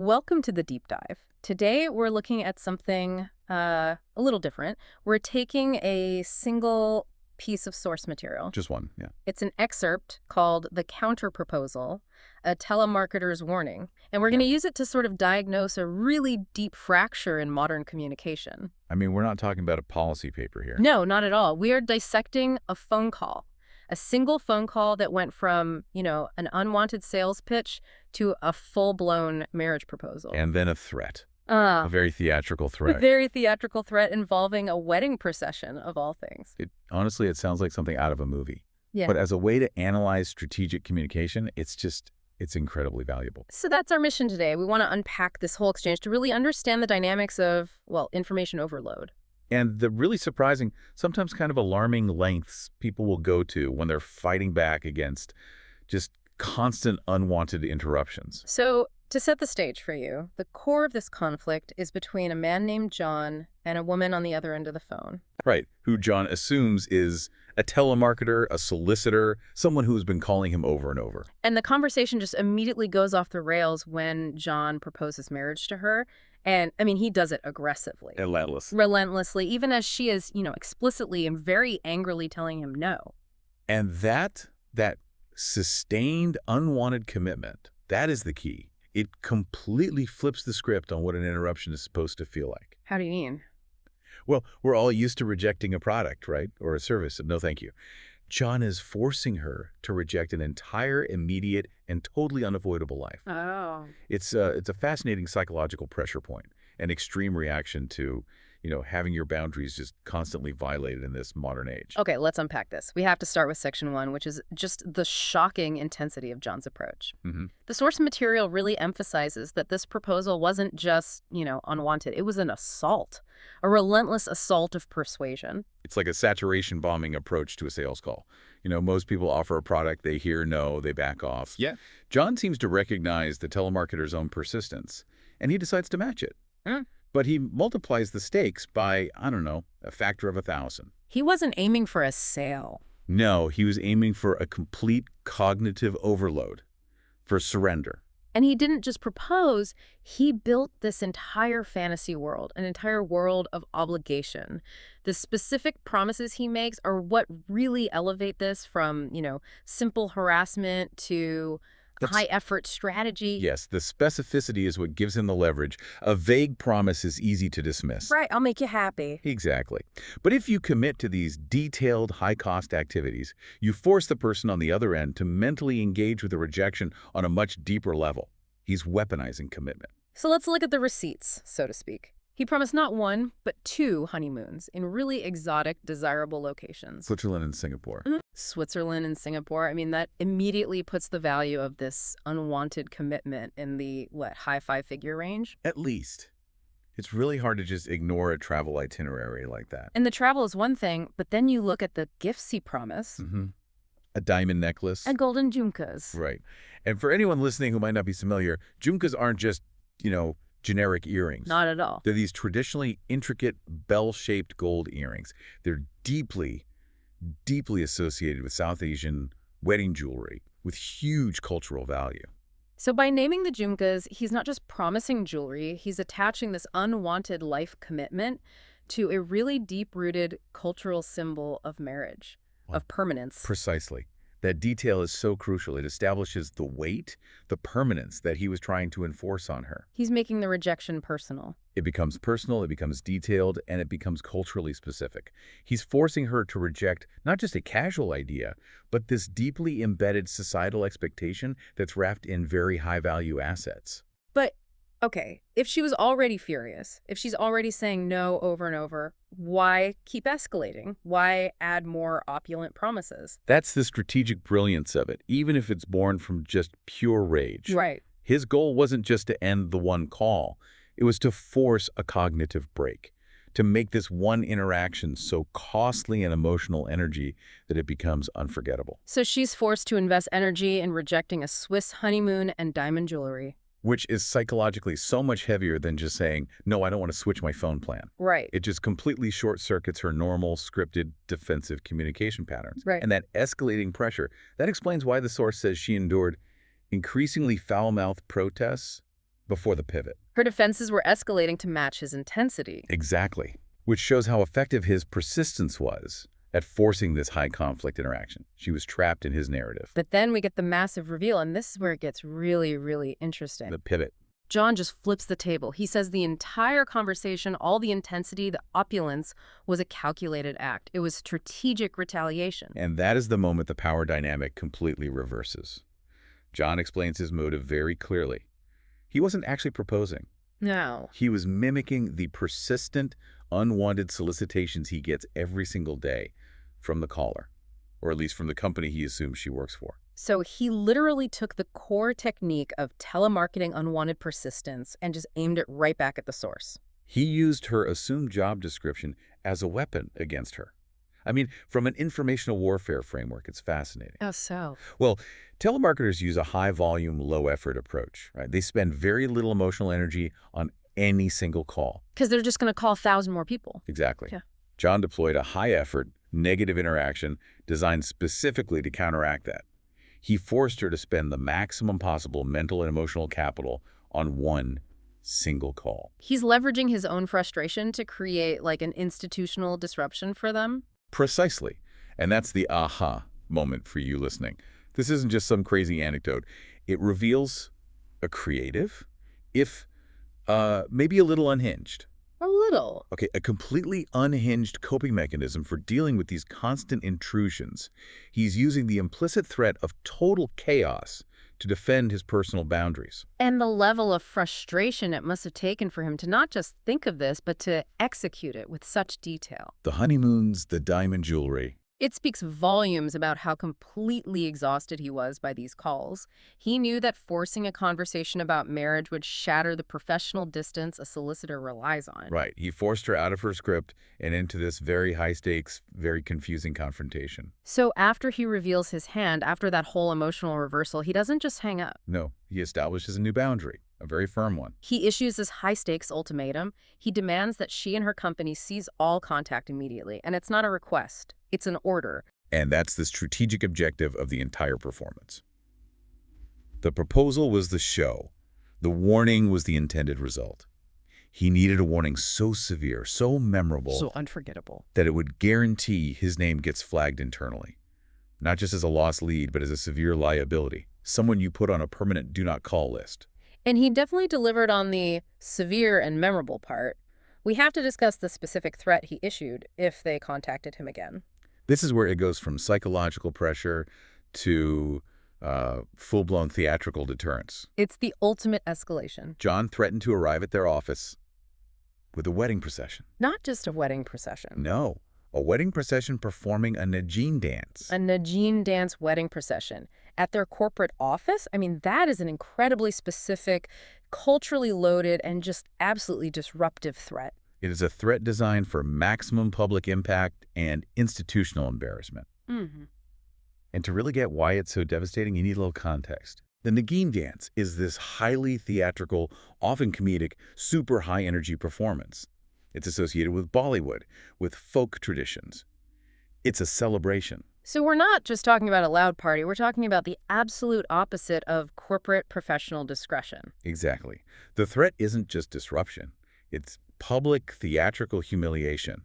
Welcome to the deep dive. Today we're looking at something a little different. We're taking a single piece of source material. Just one, yeah. It's an excerpt called The Counterproposal, a telemarketer's warning. And we're going to use it to sort of diagnose a really deep fracture in modern communication. I mean, we're not talking about a policy paper here. No, not at all. We are dissecting a phone call. A single phone call that went from, an unwanted sales pitch to a full-blown marriage proposal. And then a threat. A very theatrical A threat. very theatrical threat involving a wedding procession, of all things. Honestly, it sounds like something out of a movie. Yeah. But as a way to analyze strategic communication, it's incredibly valuable. So that's our mission today. We want to unpack this whole exchange to really understand the dynamics of, information overload. And the really surprising, sometimes kind of alarming lengths people will go to when they're fighting back against just constant unwanted interruptions. So to set the stage for you, the core of this conflict is between a man named John and a woman on the other end of the phone. Right, who John assumes is a telemarketer, a solicitor, someone who's been calling him over and over. And the conversation just immediately goes off the rails when John proposes marriage to her. And, he does it aggressively. Relentlessly, even as she is, explicitly and very angrily telling him no. And that sustained, unwanted commitment, that is the key. It completely flips the script on what an interruption is supposed to feel like. How do you mean? Well, we're all used to rejecting a product, right? Or a service. No, thank you. John is forcing her to reject an entire, immediate, and totally unavoidable life. Oh. It's a fascinating psychological pressure point, an extreme reaction to, having your boundaries just constantly violated in this modern age. Okay, let's unpack this. We have to start with section 1, which is just the shocking intensity of John's approach. The source material really emphasizes that this proposal wasn't just, unwanted. It was an assault, a relentless assault of persuasion. It's like a saturation bombing approach to a sales call. Most people offer a product, they hear no, they back off. Yeah. John seems to recognize the telemarketer's own persistence, and he decides to match it. But he multiplies the stakes by, a factor of 1,000. He wasn't aiming for a sale. No, he was aiming for a complete cognitive overload, for surrender. And he didn't just propose, he built this entire fantasy world, an entire world of obligation. The specific promises he makes are what really elevate this from, simple harassment to high-effort strategy. Yes, the specificity is what gives him the leverage. A vague promise is easy to dismiss. Right, I'll make you happy. Exactly. But if you commit to these detailed, high-cost activities, you force the person on the other end to mentally engage with the rejection on a much deeper level. He's weaponizing commitment. So let's look at the receipts, so to speak. He promised not one, but 2 honeymoons in really exotic, desirable locations. Switzerland and Singapore. Switzerland and Singapore. That immediately puts the value of this unwanted commitment in the, high 5-figure range? At least. It's really hard to just ignore a travel itinerary like that. And the travel is one thing, but then you look at the gifts he promised. A diamond necklace. And golden jhumkas. Right. And for anyone listening who might not be familiar, jhumkas aren't just, generic earrings. Not at all. They're these traditionally intricate bell-shaped gold earrings. They're deeply, deeply associated with South Asian wedding jewelry with huge cultural value. So by naming the jhumkas, he's not just promising jewelry, he's attaching this unwanted life commitment to a really deep-rooted cultural symbol of marriage, of permanence. Precisely. That detail is so crucial. It establishes the weight, the permanence that he was trying to enforce on her. He's making the rejection personal. It becomes personal, it becomes detailed, and it becomes culturally specific. He's forcing her to reject not just a casual idea, but this deeply embedded societal expectation that's wrapped in very high-value assets. But, okay, if she was already furious, if she's already saying no over and over, why keep escalating? Why add more opulent promises? That's the strategic brilliance of it, even if it's born from just pure rage. Right. His goal wasn't just to end the one call. It was to force a cognitive break, to make this one interaction so costly and emotional energy that it becomes unforgettable. So she's forced to invest energy in rejecting a Swiss honeymoon and diamond jewelry. Which is psychologically so much heavier than just saying, no, I don't want to switch my phone plan. Right. It just completely short-circuits her normal, scripted, defensive communication patterns. Right. And that escalating pressure, that explains why the source says she endured increasingly foul-mouthed protests, before the pivot. Her defenses were escalating to match his intensity. Exactly. Which shows how effective his persistence was at forcing this high-conflict interaction. She was trapped in his narrative. But then we get the massive reveal, and this is where it gets really, really interesting. The pivot. John just flips the table. He says the entire conversation, all the intensity, the opulence, was a calculated act. It was strategic retaliation. And that is the moment the power dynamic completely reverses. John explains his motive very clearly. He wasn't actually proposing. No. He was mimicking the persistent, unwanted solicitations he gets every single day from the caller, or at least from the company he assumes she works for. So he literally took the core technique of telemarketing unwanted persistence and just aimed it right back at the source. He used her assumed job description as a weapon against her. I mean, from an informational warfare framework, it's fascinating. Oh, so? Well, telemarketers use a high-volume, low-effort approach, right? They spend very little emotional energy on any single call. Because they're just going to call 1,000 more people. Exactly. Yeah. John deployed a high-effort, negative interaction designed specifically to counteract that. He forced her to spend the maximum possible mental and emotional capital on one single call. He's leveraging his own frustration to create like an institutional disruption for them. Precisely. And that's the aha moment for you listening. This isn't just some crazy anecdote. It reveals a creative, if maybe a little unhinged. A little. Okay, a completely unhinged coping mechanism for dealing with these constant intrusions. He's using the implicit threat of total chaos to defend his personal boundaries. And the level of frustration it must have taken for him to not just think of this, but to execute it with such detail. The honeymoons, the diamond jewelry. It speaks volumes about how completely exhausted he was by these calls. He knew that forcing a conversation about marriage would shatter the professional distance a solicitor relies on. Right. He forced her out of her script and into this very high-stakes, very confusing confrontation. So after he reveals his hand, after that whole emotional reversal, he doesn't just hang up. No, he establishes a new boundary, a very firm one. He issues this high-stakes ultimatum. He demands that she and her company cease all contact immediately. And it's not a request. It's an order. And that's the strategic objective of the entire performance. The proposal was the show. The warning was the intended result. He needed a warning so severe, so memorable, So unforgettable. that it would guarantee his name gets flagged internally. Not just as a lost lead, but as a severe liability. Someone you put on a permanent do not call list. And he definitely delivered on the severe and memorable part. We have to discuss the specific threat he issued if they contacted him again. This is where it goes from psychological pressure to full-blown theatrical deterrence. It's the ultimate escalation. John threatened to arrive at their office with a wedding procession. Not just a wedding procession. No, a wedding procession performing a Najin dance. A Najin dance wedding procession. At their corporate office? I mean, that is an incredibly specific, culturally loaded, and just absolutely disruptive threat. It is a threat designed for maximum public impact and institutional embarrassment. Mm-hmm. And to really get why it's so devastating, you need a little context. The Nagin dance is this highly theatrical, often comedic, super high-energy performance. It's associated with Bollywood, with folk traditions. It's a celebration. So we're not just talking about a loud party. We're talking about the absolute opposite of corporate professional discretion. Exactly. The threat isn't just disruption. It's public theatrical humiliation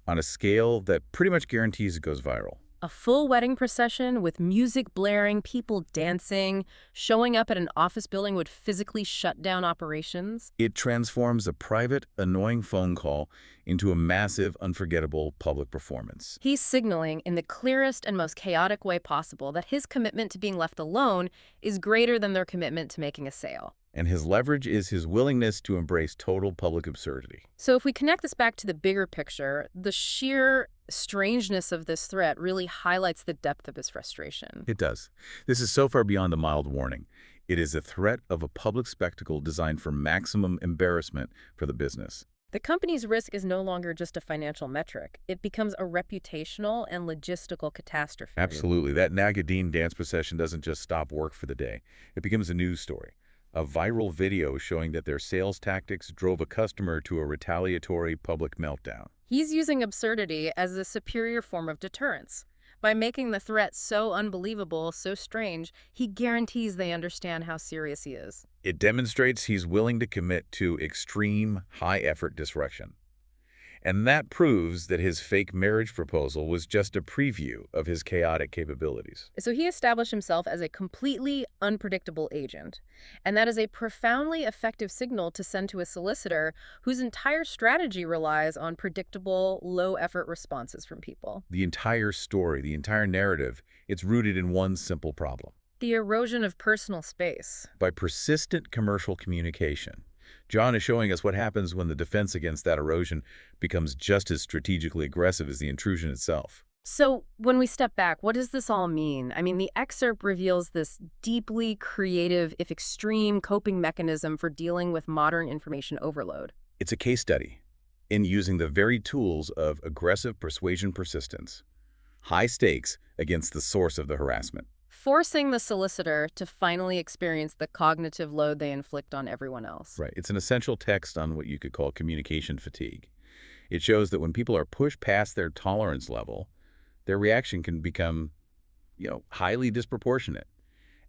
on a scale that pretty much guarantees it goes viral. A full wedding procession with music blaring, people dancing, showing up at an office building would physically shut down operations. It transforms a private, annoying phone call into a massive, unforgettable public performance. He's signaling in the clearest and most chaotic way possible that his commitment to being left alone is greater than their commitment to making a sale. And his leverage is his willingness to embrace total public absurdity. So if we connect this back to the bigger picture, the sheer strangeness of this threat really highlights the depth of his frustration. It does. This is so far beyond the mild warning. It is a threat of a public spectacle designed for maximum embarrassment for the business. The company's risk is no longer just a financial metric. It becomes a reputational and logistical catastrophe. Absolutely. That Nagadine dance procession doesn't just stop work for the day. It becomes a news story. A viral video showing that their sales tactics drove a customer to a retaliatory public meltdown. He's using absurdity as a superior form of deterrence. By making the threat so unbelievable, so strange, he guarantees they understand how serious he is. It demonstrates he's willing to commit to extreme, high-effort disruption. And that proves that his fake marriage proposal was just a preview of his chaotic capabilities. So he established himself as a completely unpredictable agent. And that is a profoundly effective signal to send to a solicitor whose entire strategy relies on predictable, low-effort responses from people. The entire story, the entire narrative, it's rooted in one simple problem. The erosion of personal space. By persistent commercial communication, John is showing us what happens when the defense against that erosion becomes just as strategically aggressive as the intrusion itself. So when we step back, what does this all mean? I mean, the excerpt reveals this deeply creative, if extreme, coping mechanism for dealing with modern information overload. It's a case study in using the very tools of aggressive persuasion persistence, high stakes against the source of the harassment. Forcing the solicitor to finally experience the cognitive load they inflict on everyone else. Right. It's an essential text on what you could call communication fatigue. It shows that when people are pushed past their tolerance level, their reaction can become, highly disproportionate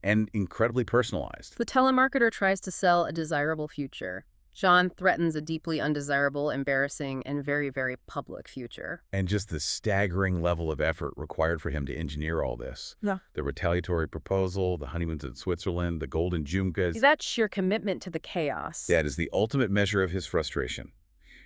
and incredibly personalized. The telemarketer tries to sell a desirable future. John threatens a deeply undesirable, embarrassing, and very, very public future. And just the staggering level of effort required for him to engineer all this. Yeah. The retaliatory proposal, the honeymoons in Switzerland, the golden jumkas. That sheer commitment to the chaos. That is the ultimate measure of his frustration.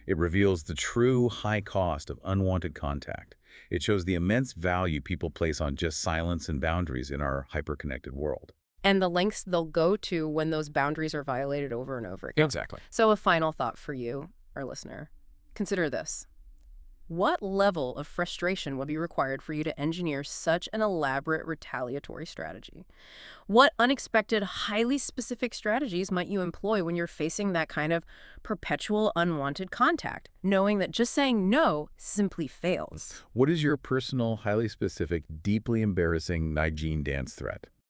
It reveals the true high cost of unwanted contact. It shows the immense value people place on just silence and boundaries in our hyper-connected world. And the lengths they'll go to when those boundaries are violated over and over again. Exactly. So a final thought for you, our listener. Consider this. What level of frustration would be required for you to engineer such an elaborate retaliatory strategy? What unexpected, highly specific strategies might you employ when you're facing that kind of perpetual unwanted contact, knowing that just saying no simply fails? What is your personal, highly specific, deeply embarrassing Nigerian dance threat?